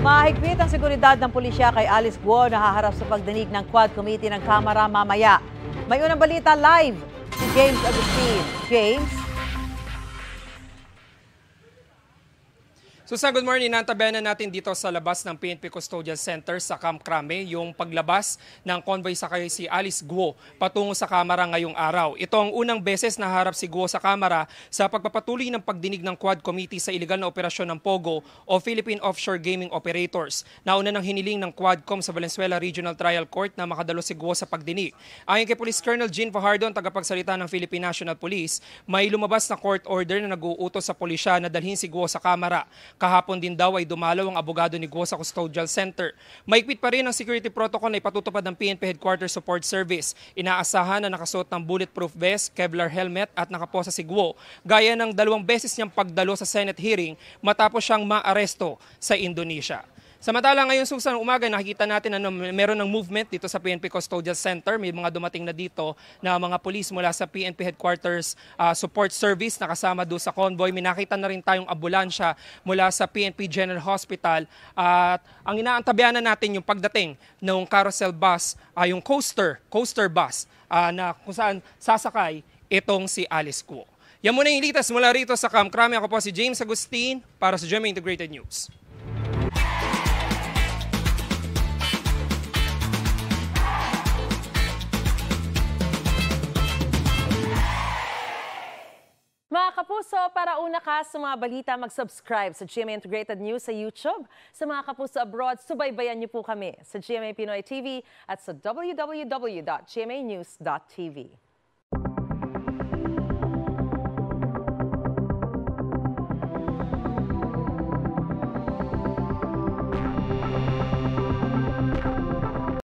Mahigpit ang seguridad ng pulisya kay Alice Guo na haharap sa pagdinig ng Quad Committee ng Kamara mamaya. May unang balita live si James Agustin. James? Susan, good morning. Nantabayanan natin dito sa labas ng PNP Custodial Center sa Camp Crame yung paglabas ng convoy sakay si Alice Guo patungo sa Kamara ngayong araw. Ito ang unang beses na harap si Guo sa Kamara sa pagpapatuloy ng pagdinig ng Quad Committee sa iligal na operasyon ng POGO o Philippine Offshore Gaming Operators. Nauna ng hiniling ng Quadcom sa Valenzuela Regional Trial Court na makadalo si Guo sa pagdinig. Ayon kay Police Colonel Jean Fajardo, ang tagapagsalita ng Philippine National Police, may lumabas na court order na nag-uutos sa pulisya na dalhin si Guo sa Kamara. Kahapon din daw ay dumalaw ang abogado ni Guo sa Custodial Center. Maigpit pa rin ang security protocol na ipatutupad ng PNP Headquarters Support Service. Inaasahan na nakasuot ng bulletproof vest, Kevlar helmet at nakaposa si Guo. Gaya ng 2 beses niyang pagdalo sa Senate hearing matapos siyang maaresto sa Indonesia. Samantala ngayon Susan, umaga nakikita natin na meron ng movement dito sa PNP Custodial Center. May mga dumating na dito na mga pulis mula sa PNP Headquarters Support Service na kasama doon sa convoy. May nakita na rin tayong ambulansya mula sa PNP General Hospital. At ang inaantabayanan natin yung pagdating ng carousel bus, yung coaster bus na kung saan sasakay itong si Alice Guo. Yan muna yung litas mula rito sa Camp Crame. Ako po si James Agustin para sa GMA Integrated News. Mga kapuso, para una ka sa mga balita, mag-subscribe sa GMA Integrated News sa YouTube. Sa mga kapuso abroad, subaybayan niyo po kami sa GMA Pinoy TV at sa www.gmanews.tv.